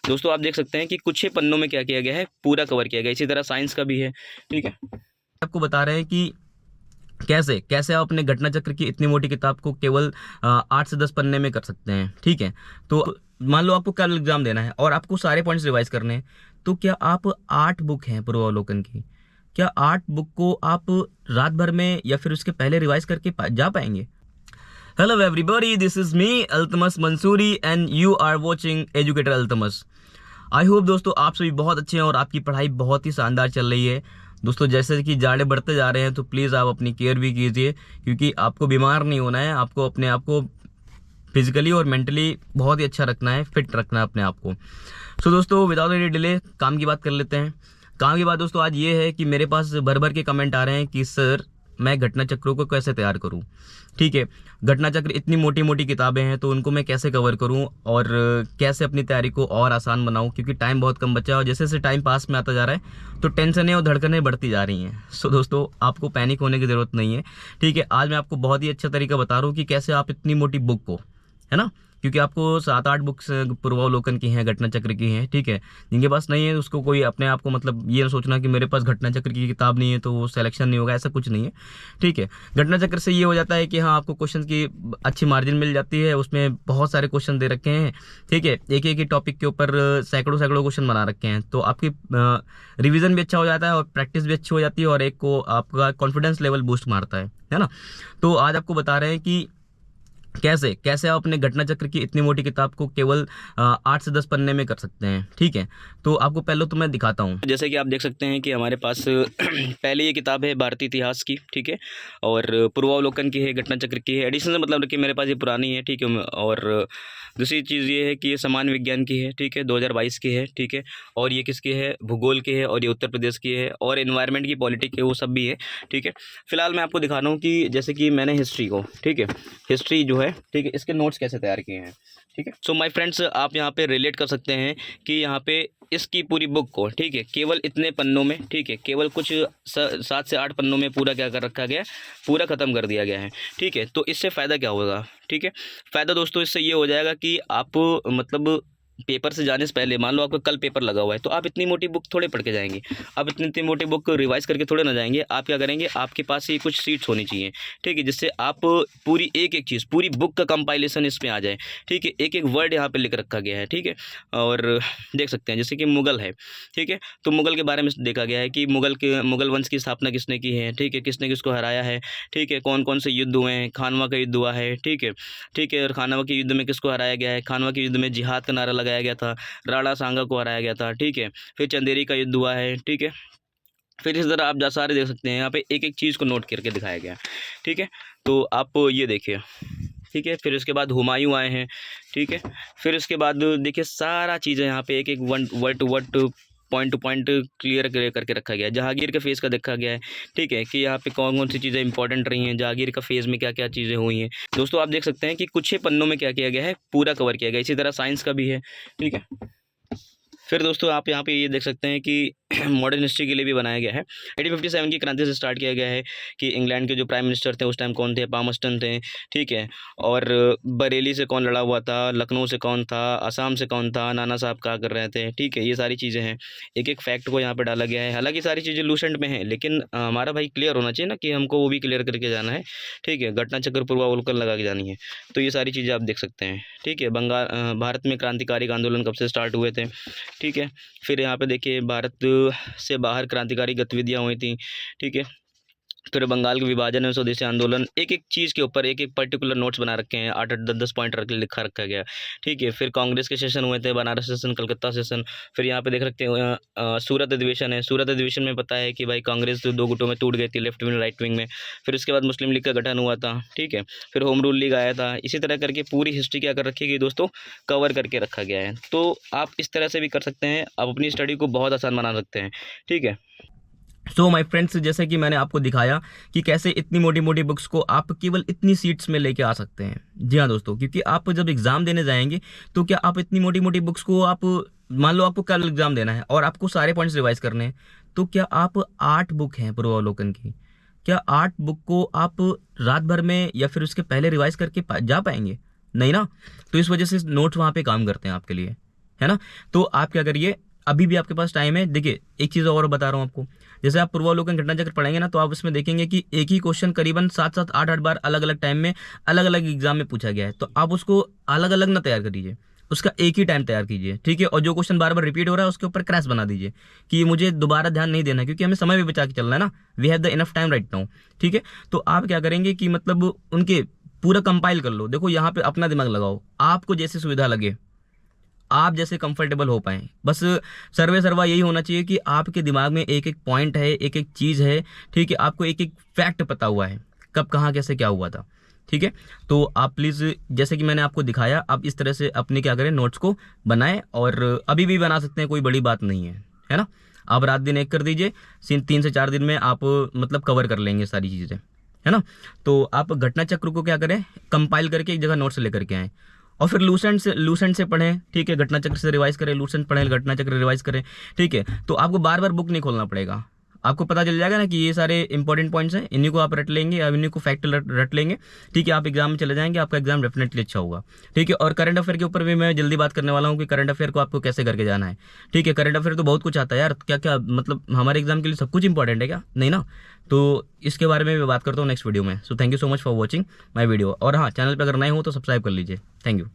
दोस्तों आप देख सकते हैं कि कुछ ही पन्नों में क्या किया गया है, पूरा कवर किया गया है। इसी तरह साइंस का भी है, ठीक है। आपको बता रहे हैं कि कैसे कैसे आप अपने घटना चक्र की इतनी मोटी किताब को केवल 8 से 10 पन्ने में कर सकते हैं, ठीक है। तो मान लो आपको कल एग्जाम देना है और आपको सारे पॉइंट्स रिवाइज करने हैं, तो क्या आप 8 बुक हैं पूर्वावलोकन की, क्या 8 बुक को आप रात भर में या फिर उसके पहले रिवाइज करके जा पाएंगे? Hello everybody, this is me Altamash Mansuri and you are watching educator Altamash. I hope दोस्तों आप सभी बहुत अच्छे हैं और आपकी पढ़ाई बहुत ही शानदार चल रही है। दोस्तों जैसे कि जाड़े बढ़ते जा रहे हैं तो प्लीज़ आप अपनी केयर भी कीजिए, क्योंकि आपको बीमार नहीं होना है, आपको अपने आप को फिजिकली और मेंटली बहुत ही अच्छा रखना है, फिट रखना है अपने आप को। सो दोस्तों विदाउट एनी डिले काम की बात कर लेते हैं। काम की बात दोस्तों आज ये है कि मेरे पास भर भर के कमेंट आ रहे हैं कि सर मैं घटना चक्रों को कैसे तैयार करूं, ठीक है। घटना चक्र इतनी मोटी मोटी किताबें हैं तो उनको मैं कैसे कवर करूं और कैसे अपनी तैयारी को और आसान बनाऊं, क्योंकि टाइम बहुत कम बचा है और जैसे जैसे टाइम पास में आता जा रहा है तो टेंशनें और धड़कनें बढ़ती जा रही हैं। सो दोस्तों आपको पैनिक होने की ज़रूरत नहीं है, ठीक है। आज मैं आपको बहुत ही अच्छा तरीका बता रहा हूँ कि कैसे आप इतनी मोटी बुक को, है ना, क्योंकि आपको 7-8 बुक्स पूर्वावलोकन की हैं, घटना चक्र की हैं, ठीक है। जिनके पास नहीं है उसको कोई अपने आप को मतलब ये ना सोचना कि मेरे पास घटना चक्र की किताब नहीं है तो वो सिलेक्शन नहीं होगा, ऐसा कुछ नहीं है, ठीक है। घटना चक्र से ये हो जाता है कि हाँ आपको क्वेश्चन की अच्छी मार्जिन मिल जाती है, उसमें बहुत सारे क्वेश्चन दे रखे हैं, ठीक है। एक एक ही टॉपिक के ऊपर सैकड़ों सैकड़ों क्वेश्चन बना रखे हैं, तो आपकी रिविजन भी अच्छा हो जाता है और प्रैक्टिस भी अच्छी हो जाती है और एक को आपका कॉन्फिडेंस लेवल बूस्ट मारता है ना। तो आज आपको बता रहे हैं कि कैसे कैसे आप अपने घटना चक्र की इतनी मोटी किताब को केवल 8 से 10 पन्ने में कर सकते हैं, ठीक है। तो आपको पहले तो मैं दिखाता हूँ। जैसे कि आप देख सकते हैं कि हमारे पास पहले ये किताब है भारतीय इतिहास की, ठीक है, और पूर्वावलोकन की है, घटना चक्र की है। एडिशन से मतलब कि मेरे पास ये पुरानी है, ठीक है। और दूसरी चीज़ ये है कि ये सामान्य विज्ञान की है, ठीक है, 2022 की है, ठीक है। और ये किसकी है, भूगोल की है, और ये उत्तर प्रदेश की है, और एनवायरनमेंट की पॉलिटिक है, वो सब भी है, ठीक है। फिलहाल मैं आपको दिखा रहा हूँ कि जैसे कि मैंने हिस्ट्री को, ठीक है, हिस्ट्री जो है, ठीक है, इसके नोट्स कैसे तैयार किए हैं, ठीक है। सो माय फ्रेंड्स आप यहाँ पे रिलेट कर सकते हैं कि यहाँ पे इसकी पूरी बुक को, ठीक है, केवल इतने पन्नों में, ठीक है, केवल कुछ 7 से 8 पन्नों में पूरा क्या कर रखा गया है, पूरा ख़त्म कर दिया गया है, ठीक है। तो इससे फ़ायदा क्या होगा, ठीक है। फ़ायदा दोस्तों इससे ये हो जाएगा कि आप मतलब पेपर से जाने से पहले, मान लो आपका कल पेपर लगा हुआ है, तो आप इतनी मोटी बुक थोड़े पढ़ के जाएंगे, आप इतनी इतनी मोटी बुक रिवाइज करके थोड़े ना जाएंगे। आप क्या करेंगे, आपके पास ये कुछ सीट्स होनी चाहिए, ठीक है, जिससे आप पूरी एक एक चीज़, पूरी बुक का कंपाइलेशन इसमें आ जाए, ठीक है। एक एक वर्ड यहाँ पे लिख रखा गया है, ठीक है। और देख सकते हैं जैसे कि मुगल है, ठीक है, तो मुगल के बारे में देखा गया है कि मुगल वंश की स्थापना किसने की है, ठीक है, किसने किसको हराया है, ठीक है, कौन कौन से युद्ध हुए हैं, खानवा का युद्ध हुआ है, ठीक है, ठीक है। और खानवा के युद्ध में किसको हराया गया है, खानवा के युद्ध में जिहाद का नारा लगाया गया था, राणा सांगा को हराया गया था, ठीक है। फिर चंदेरी का युद्ध हुआ है, ठीक है। फिर इस तरह आप जा सारे देख सकते हैं, यहाँ पे एक एक चीज़ को नोट करके दिखाया गया है, ठीक है। तो आप ये देखिए, ठीक है। फिर उसके बाद हुमायूं आए हैं, ठीक है। फिर उसके बाद देखिए सारा चीज़ें यहाँ पे एक एक word to word point to point clear करके रखा गया है। जहांगीर के फेज़ का देखा गया है, ठीक है, कि यहाँ पे कौन कौन सी चीज़ें इंपॉर्टेंट रही हैं, जहांगीर का फेज़ में क्या क्या चीज़ें हुई हैं। दोस्तों आप देख सकते हैं कि कुछ ही पन्नों में क्या किया गया है, पूरा कवर किया गया। इसी तरह साइंस का भी है, ठीक है। फिर दोस्तों आप यहाँ पे ये देख सकते हैं कि मॉडर्न हिस्ट्री के लिए भी बनाया गया है। 1857 की क्रांति से स्टार्ट किया गया है कि इंग्लैंड के जो प्राइम मिनिस्टर थे उस टाइम कौन थे, पामस्टन थे, ठीक है। और बरेली से कौन लड़ा हुआ था, लखनऊ से कौन था, असम से कौन था, नाना साहब क्या कर रहे थे, ठीक है। ये सारी चीज़ें हैं, एक एक फैक्ट को यहाँ पर डाला गया है। हालांकि सारी चीज़ें लूसेंट में हैं, लेकिन हमारा भाई क्लियर होना चाहिए ना कि हमको वो भी क्लियर करके जाना है, ठीक है। घटना चक्र पूर्वावलोकन लगा के जानी है। तो ये सारी चीज़ें आप देख सकते हैं, ठीक है। भारत में क्रांतिकारी आंदोलन कब से स्टार्ट हुए थे, ठीक है। फिर यहाँ पे देखिए भारत से बाहर क्रांतिकारी गतिविधियाँ हुई थी, ठीक है। फिर बंगाल के विभाजन और स्वदेशी आंदोलन, एक एक चीज़ के ऊपर एक एक पर्टिकुलर नोट्स बना रखे हैं, 8-8 10-10 पॉइंट लिखा रखा गया, ठीक है। फिर कांग्रेस के सेशन हुए थे, बनारस सेशन, कलकत्ता सेशन। फिर यहाँ पे देख रखते हैं सूरत अधिवेशन है। सूरत अधिवेशन में पता है कि भाई कांग्रेस 2 गुटों में टूट गई थी, लेफ्ट विंग राइट विंग में। फिर उसके बाद मुस्लिम लीग का गठन हुआ था, ठीक है। फिर होम रूल लीग आया था। इसी तरह करके पूरी हिस्ट्री क्या कर रखी गई दोस्तों, कवर करके रखा गया है। तो आप इस तरह से भी कर सकते हैं, आप अपनी स्टडी को बहुत आसान बना सकते हैं, ठीक है। सो माय फ्रेंड्स जैसे कि मैंने आपको दिखाया कि कैसे इतनी मोटी मोटी बुक्स को आप केवल इतनी सीट्स में लेके आ सकते हैं। जी हाँ दोस्तों, क्योंकि आप जब एग्ज़ाम देने जाएंगे तो क्या आप इतनी मोटी मोटी बुक्स को आप, मान लो आपको कल एग्ज़ाम देना है और आपको सारे पॉइंट्स रिवाइज करने हैं, तो क्या आप 8 बुक हैं पूर्वावलोकन की, क्या 8 बुक को आप रात भर में या फिर उसके पहले रिवाइज करके जा पाएंगे? नहीं ना। तो इस वजह से नोट्स वहाँ पे काम करते हैं आपके लिए, है ना। तो आप क्या करिए, अभी भी आपके पास टाइम है। देखिए एक चीज़ और बता रहा हूँ आपको, जैसे आप पूर्वावलोकन घटना चक्र पढ़ेंगे ना, तो आप उसमें देखेंगे कि एक ही क्वेश्चन करीबन 7-7 8-8 बार अलग अलग टाइम में अलग अलग एग्जाम में पूछा गया है। तो आप उसको अलग अलग ना तैयार करिए, उसका एक ही टाइम तैयार कीजिए, ठीक है। और जो क्वेश्चन बार बार रिपीट हो रहा है उसके ऊपर क्रैश बना दीजिए कि मुझे दोबारा ध्यान नहीं देना, क्योंकि हमें समय भी बचा के चलना है ना। We have the enough time right now, ठीक है। तो आप क्या करेंगे कि मतलब उनके पूरा कंपाइल कर लो। देखो यहाँ पे अपना दिमाग लगाओ, आपको जैसे सुविधा लगे, आप जैसे कंफर्टेबल हो पाए, बस सर्वे सर्वा यही होना चाहिए कि आपके दिमाग में एक एक पॉइंट है, एक एक चीज़ है, ठीक है। आपको एक एक फैक्ट पता हुआ है, कब कहाँ कैसे क्या हुआ था, ठीक है। तो आप प्लीज़, जैसे कि मैंने आपको दिखाया, आप इस तरह से अपने क्या करें, नोट्स को बनाएं। और अभी भी बना सकते हैं, कोई बड़ी बात नहीं है ना। आप रात दिन एक कर दीजिए, 3 से 4 दिन में आप मतलब कवर कर लेंगे सारी चीज़ें, है ना। तो आप घटना चक्र को क्या करें, कंपाइल करके एक जगह नोट्स लेकर के आएँ, और फिर लूसेंट से पढ़ें, ठीक है। घटना चक्र से रिवाइज करें, लूसेंट पढ़ें, घटना चक्र रिवाइज करें, ठीक है। तो आपको बार बार बुक नहीं खोलना पड़ेगा, आपको पता चल जाएगा ना कि ये सारे इंपॉर्टेंट पॉइंट्स हैं, इन्हीं को आप रट लेंगे, अब इन्हीं को फैक्ट रट लेंगे, ठीक है। आप एग्जाम में चले जाएंगे, आपका एग्जाम डेफिनेटली अच्छा होगा, ठीक है। और करंट अफेयर के ऊपर भी मैं जल्दी बात करने वाला हूँ कि करंट अफेयर को आपको कैसे करके जाना है, ठीक है। करंट अफेयर तो बहुत कुछ आता है यार, क्या क्या मतलब हमारे एग्जाम के लिए सब कुछ इंपॉर्टेंट है क्या, नहीं ना। तो इसके बारे में मैं बात करता हूँ नेक्स्ट वीडियो में। So thank you so much for watching my video. और हाँ, चैनल पर अगर नए हो तो सब्सक्राइब कर लीजिए। Thank you.